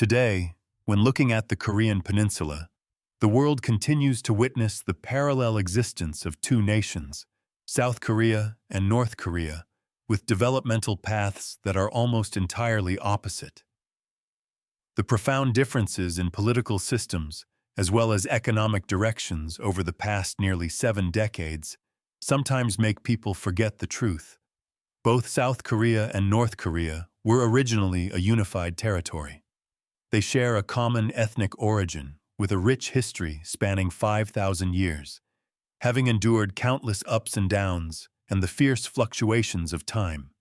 Today, when looking at the Korean Peninsula, the world continues to witness the parallel existence of two nations, South Korea and North Korea, with developmental paths that are almost entirely opposite. The profound differences in political systems, as well as economic directions over the past nearly 7 decades, sometimes make people forget the truth. Both South Korea and North Korea were originally a unified territory. They share a common ethnic origin, with a rich history spanning 5,000 years, having endured countless ups and downs and the fierce fluctuations of time.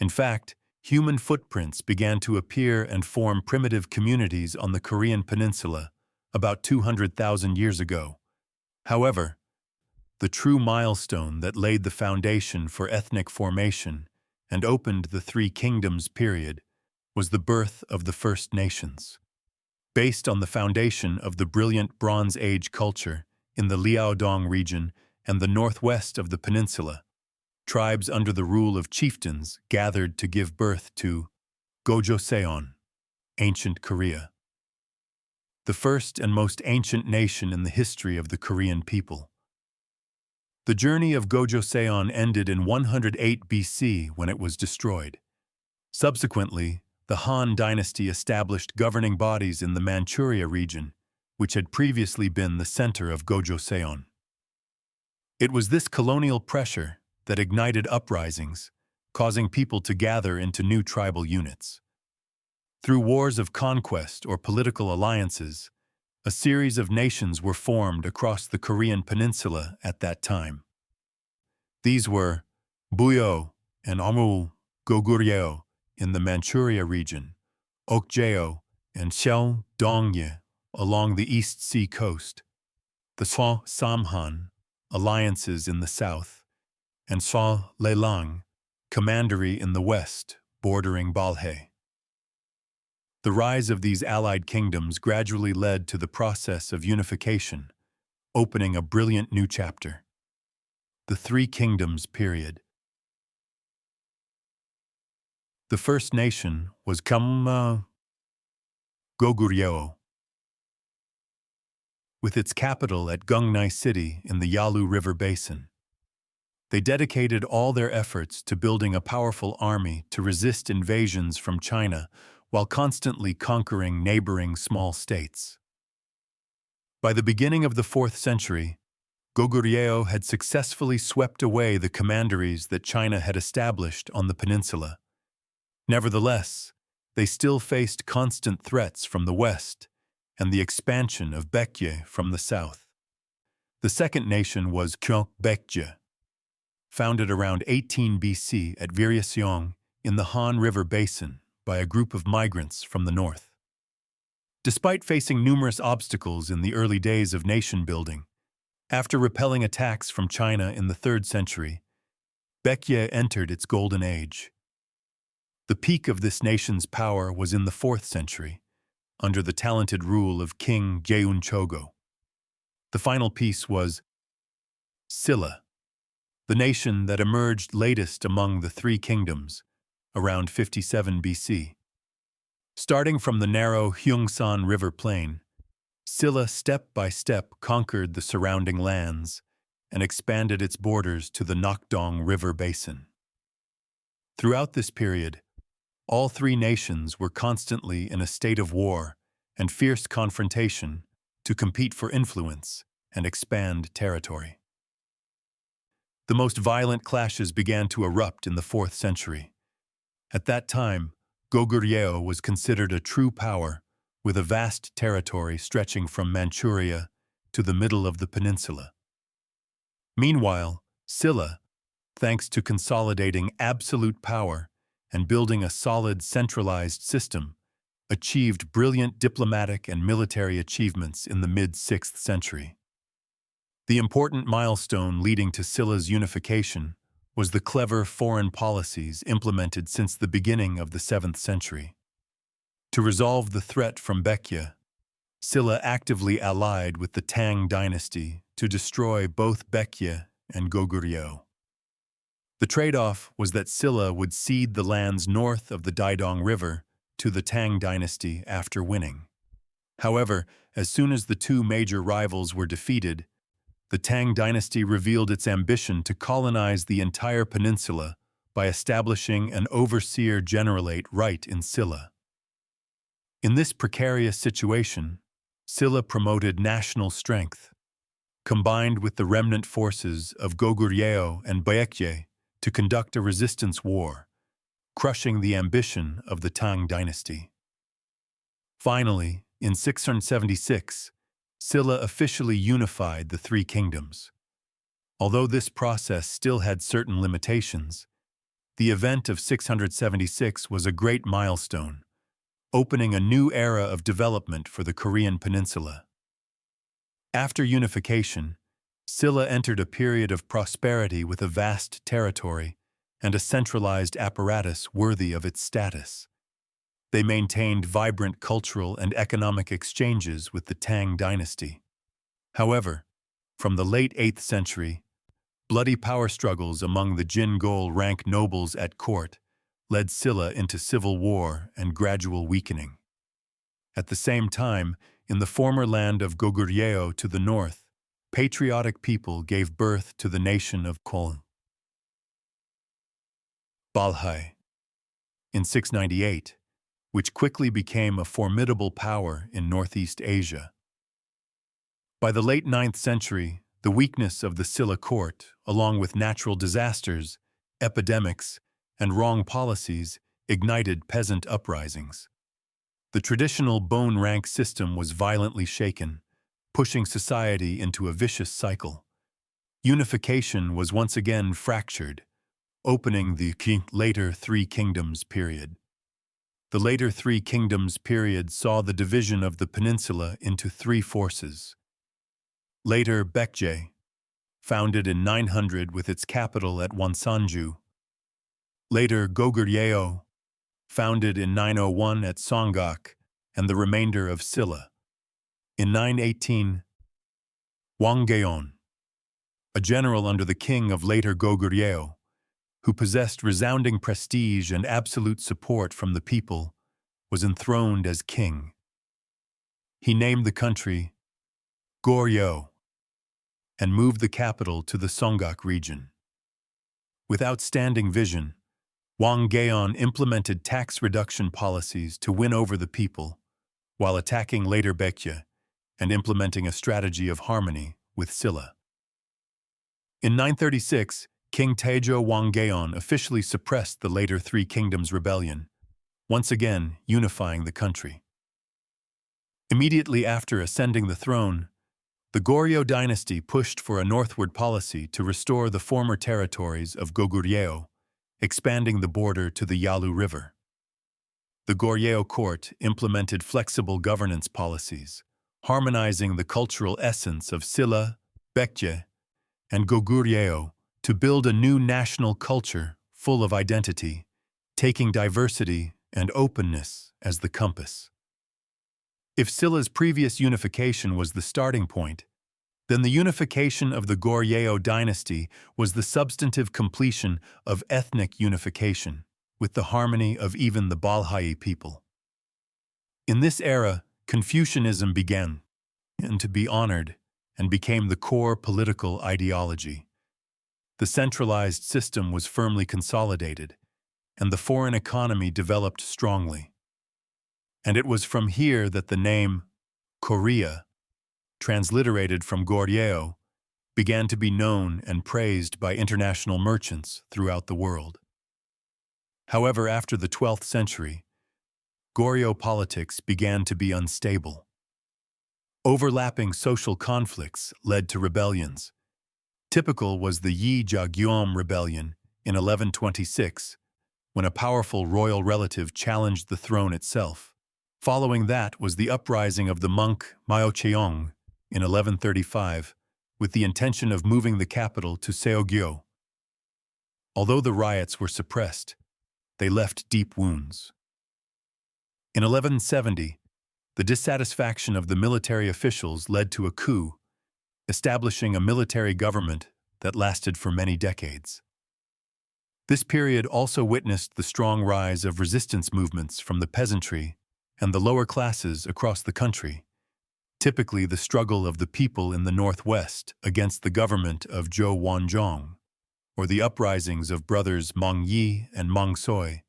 In fact, human footprints began to appear and form primitive communities on the Korean Peninsula about 200,000 years ago. However, the true milestone that laid the foundation for ethnic formation and opened the Three Kingdoms period was the birth of the First Nations. Based on the foundation of the brilliant Bronze Age culture in the Liaodong region and the northwest of the peninsula, tribes under the rule of chieftains gathered to give birth to Gojoseon, ancient Korea, the first and most ancient nation in the history of the Korean people. The journey of Gojoseon ended in 108 BC when it was destroyed. Subsequently, the Han Dynasty established governing bodies in the Manchuria region, which had previously been the center of Gojoseon. It was this colonial pressure that ignited uprisings, causing people to gather into new tribal units. Through wars of conquest or political alliances, a series of nations were formed across the Korean peninsula at that time. These were Goryeo and Hangul, Goguryeo in the Manchuria region, Goguryeo and Seongdongye along the East Sea coast, the Samhan alliances in the south, and Lelang, commandery in the west, bordering Baekje. The rise of these allied kingdoms gradually led to the process of unification, opening a brilliant new chapter. The Three Kingdoms period. The first nation was Goguryeo, with its capital at Gungnai City in the Yalu River Basin. They dedicated all their efforts to building a powerful army to resist invasions from China while constantly conquering neighboring small states. By the beginning of the 4th century, Goguryeo had successfully swept away the commanderies that China had established on the peninsula. Nevertheless, they still faced constant threats from the west and the expansion of Baekje from the south. The second nation was Baekje, founded around 18 BC at Goryeo in the Han River Basin by a group of migrants from the north. Despite facing numerous obstacles in the early days of nation building, after repelling attacks from China in the 3rd century, Baekje entered its golden age. The peak of this nation's power was in the 4th century, under the talented rule of King Jeonchogo. The final piece was Silla, the nation that emerged latest among the Three Kingdoms, around 57 BC. Starting from the narrow Hyeongsan River plain, Silla step by step conquered the surrounding lands and expanded its borders to the Nakdong River Basin. Throughout this period, all three nations were constantly in a state of war and fierce confrontation to compete for influence and expand territory. The most violent clashes began to erupt in the 4th century. At that time, Goguryeo was considered a true power with a vast territory stretching from Manchuria to the middle of the peninsula. Meanwhile, Silla, thanks to consolidating absolute power and building a solid centralized system, achieved brilliant diplomatic and military achievements in the mid-6th century. The important milestone leading to Silla's unification was the clever foreign policies implemented since the beginning of the 7th century. To resolve the threat from Baekje, Silla actively allied with the Tang Dynasty to destroy both Baekje and Goguryeo. The trade-off was that Silla would cede the lands north of the Daedong River to the Tang dynasty after winning. However, as soon as the two major rivals were defeated, the Tang dynasty revealed its ambition to colonize the entire peninsula by establishing an overseer generalate right in Silla. In this precarious situation, Silla promoted national strength, combined with the remnant forces of Goguryeo and Baekje to conduct a resistance war, crushing the ambition of the Tang dynasty. Finally, in 676, Silla officially unified the three kingdoms. Although this process still had certain limitations, the event of 676 was a great milestone, opening a new era of development for the Korean peninsula. After unification, Silla entered a period of prosperity with a vast territory and a centralized apparatus worthy of its status. They maintained vibrant cultural and economic exchanges with the Tang dynasty. However, from the late 8th century, bloody power struggles among the Jin-Gol rank nobles at court led Silla into civil war and gradual weakening. At the same time, in the former land of Goguryeo to the north, patriotic people gave birth to the nation of Baekje. In 698, which quickly became a formidable power in Northeast Asia. By the late 9th century, the weakness of the Silla court, along with natural disasters, epidemics, and wrong policies, ignited peasant uprisings. The traditional bone rank system was violently shaken, pushing society into a vicious cycle. Unification was once again fractured, opening the later Three Kingdoms period. The later Three Kingdoms period saw the division of the peninsula into three forces. Later Baekje, founded in 900 with its capital at Wonsanju. Later Goguryeo, founded in 901 at Songgak, and the remainder of Silla. In 918, Hwanggeon, a general under the king of later Goguryeo, who possessed resounding prestige and absolute support from the people, was enthroned as king. He named the country Goryeo and moved the capital to the Songgak region. With outstanding vision, Hwanggeon implemented tax reduction policies to win over the people, while attacking later Baekje and implementing a strategy of harmony with Silla. In 936, King Taejo Hwanggeon officially suppressed the later Three Kingdoms rebellion, once again unifying the country. Immediately after ascending the throne, the Goryeo dynasty pushed for a northward policy to restore the former territories of Goguryeo, expanding the border to the Yalu River. The Goryeo court implemented flexible governance policies, harmonizing the cultural essence of Silla, Baekje, and Goguryeo to build a new national culture full of identity, taking diversity and openness as the compass. If Silla's previous unification was the starting point, then the unification of the Goryeo dynasty was the substantive completion of ethnic unification, with the harmony of even the Baekje people. In this era, Confucianism began to be honored and became the core political ideology. The centralized system was firmly consolidated, and the foreign economy developed strongly. And it was from here that the name Korea, transliterated from Goryeo, began to be known and praised by international merchants throughout the world. However, after the 12th century, Goryeo politics began to be unstable. Overlapping social conflicts led to rebellions. Typical was the Yi Jagyeom rebellion in 1126, when a powerful royal relative challenged the throne itself. Following that was the uprising of the monk Myeocheong in 1135, with the intention of moving the capital to Seogyo. Although the riots were suppressed, they left deep wounds. In 1170, the dissatisfaction of the military officials led to a coup, establishing a military government that lasted for many decades. This period also witnessed the strong rise of resistance movements from the peasantry and the lower classes across the country, typically the struggle of the people in the northwest against the government of Zhou Wanzhong, or the uprisings of brothers Meng Yi and Meng Soi,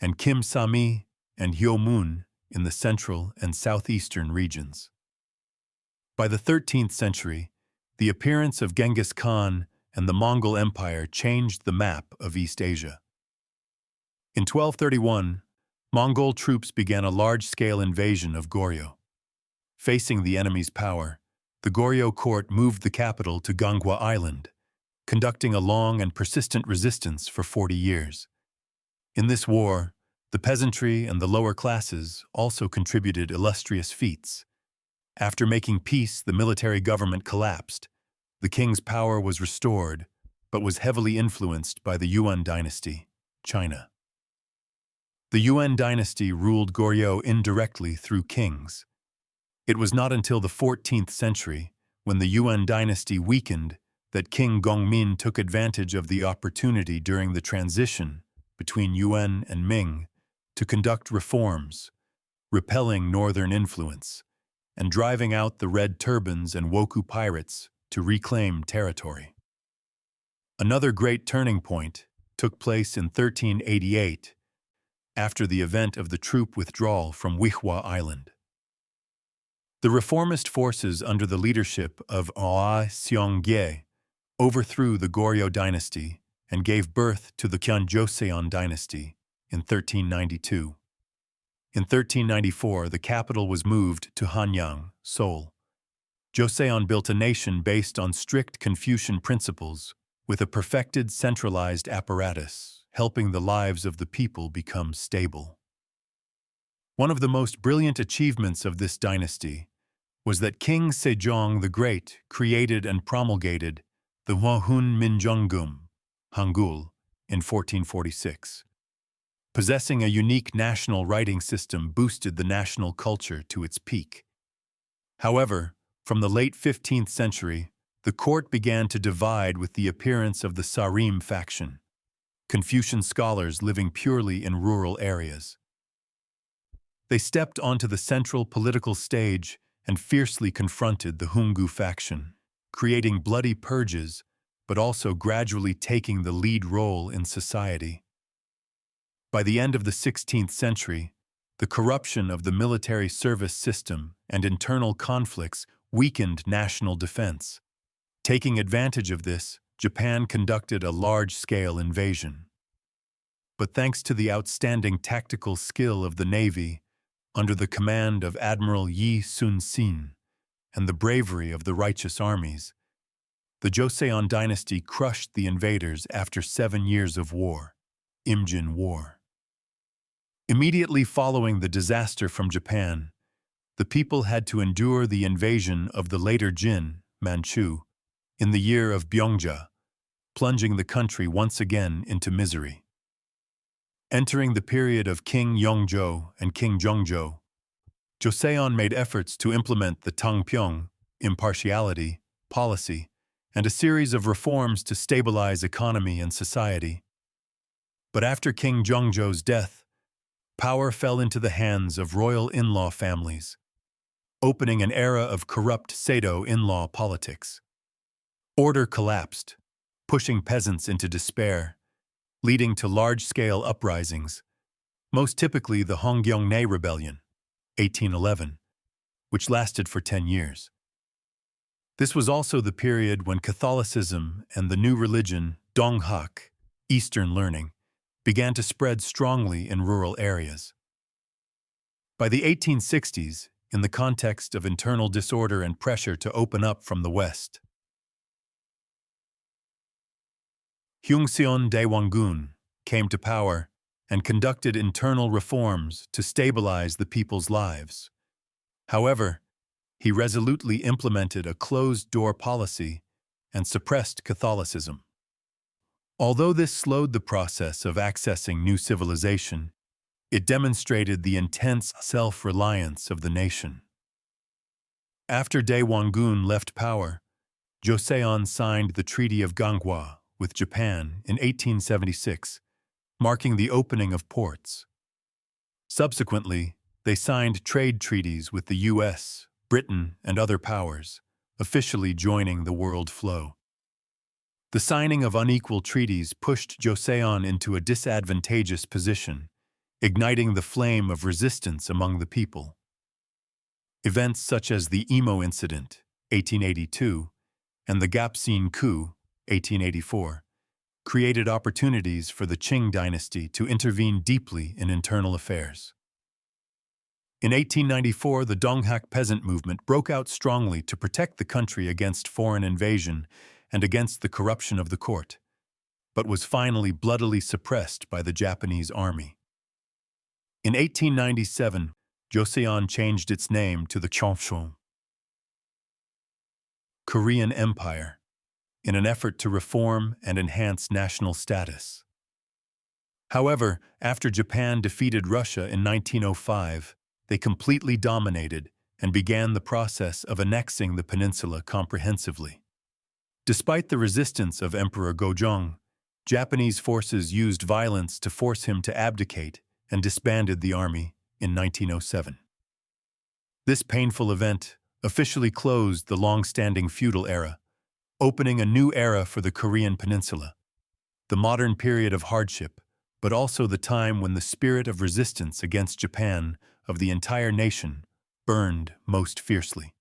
and Kim Sami and Hyo Mun in the central and southeastern regions. By the 13th century, the appearance of Genghis Khan and the Mongol Empire changed the map of East Asia. In 1231, Mongol troops began a large-scale invasion of Goryeo. Facing the enemy's power, the Goryeo court moved the capital to Ganghwa Island, conducting a long and persistent resistance for 40 years. In this war, the peasantry and the lower classes also contributed illustrious feats. After making peace, the military government collapsed. The king's power was restored, but was heavily influenced by the Yuan Dynasty, China. The Yuan Dynasty ruled Goryeo indirectly through kings. It was not until the 14th century, when the Yuan Dynasty weakened, that King Gongmin took advantage of the opportunity during the transition between Yuan and Ming to conduct reforms, repelling northern influence, and driving out the Red Turbans and Wokou pirates to reclaim territory. Another great turning point took place in 1388, after the event of the troop withdrawal from Wihua Island. The reformist forces under the leadership of Aoi Seong-gye overthrew the Goryeo dynasty and gave birth to the Joseon Dynasty in 1392. In 1394, the capital was moved to Hanyang, Seoul. Joseon built a nation based on strict Confucian principles, with a perfected centralized apparatus, helping the lives of the people become stable. One of the most brilliant achievements of this dynasty was that King Sejong the Great created and promulgated the Hwahun Minjeongeum, Hangul, in 1446. Possessing a unique national writing system boosted the national culture to its peak. However, from the late 15th century, the court began to divide with the appearance of the Sarim faction, Confucian scholars living purely in rural areas. They stepped onto the central political stage and fiercely confronted the Hunggu faction, creating bloody purges, but also gradually taking the lead role in society. By the end of the 16th century, the corruption of the military service system and internal conflicts weakened national defense. Taking advantage of this, Japan conducted a large-scale invasion. But thanks to the outstanding tactical skill of the Navy, under the command of Admiral Yi Sun-sin, and the bravery of the righteous armies, the Joseon Dynasty crushed the invaders after 7 years of war, Imjin War. Immediately following the disaster from Japan, the people had to endure the invasion of the later Jin, Manchu, in the year of Byongja, plunging the country once again into misery. Entering the period of King Yongzhou and King Zhongzhou, Joseon made efforts to implement the Tangpyeong, impartiality, policy, and a series of reforms to stabilize economy and society. But after King Zhongzhou's death, power fell into the hands of royal in-law families, opening an era of corrupt Sado in-law politics. Order collapsed, pushing peasants into despair, leading to large-scale uprisings, most typically the Hongyeongne Rebellion, 1811, which lasted for 10 years. This was also the period when Catholicism and the new religion, Donghak, Eastern learning, began to spread strongly in rural areas. By the 1860s, in the context of internal disorder and pressure to open up from the West, Hwangseon Daewanggun came to power and conducted internal reforms to stabilize the people's lives. However, he resolutely implemented a closed-door policy and suppressed Catholicism. Although this slowed the process of accessing new civilization, it demonstrated the intense self-reliance of the nation. After Daewanggun left power, Joseon signed the Treaty of Ganghwa with Japan in 1876, marking the opening of ports. Subsequently, they signed trade treaties with the US, Britain, and other powers, officially joining the world flow. The signing of unequal treaties pushed Joseon into a disadvantageous position, igniting the flame of resistance among the people. Events such as the Imo Incident, 1882, and the Gapsean Coup, 1884, created opportunities for the Qing dynasty to intervene deeply in internal affairs. In 1894, the Donghak peasant movement broke out strongly to protect the country against foreign invasion and against the corruption of the court, but was finally bloodily suppressed by the Japanese army. In 1897, Joseon changed its name to the Gojoseon, Korean Empire, in an effort to reform and enhance national status. However, after Japan defeated Russia in 1905, they completely dominated and began the process of annexing the peninsula comprehensively. Despite the resistance of Emperor Gojong, Japanese forces used violence to force him to abdicate and disbanded the army in 1907. This painful event officially closed the long-standing feudal era, opening a new era for the Korean peninsula, the modern period of hardship, but also the time when the spirit of resistance against Japan of the entire nation burned most fiercely.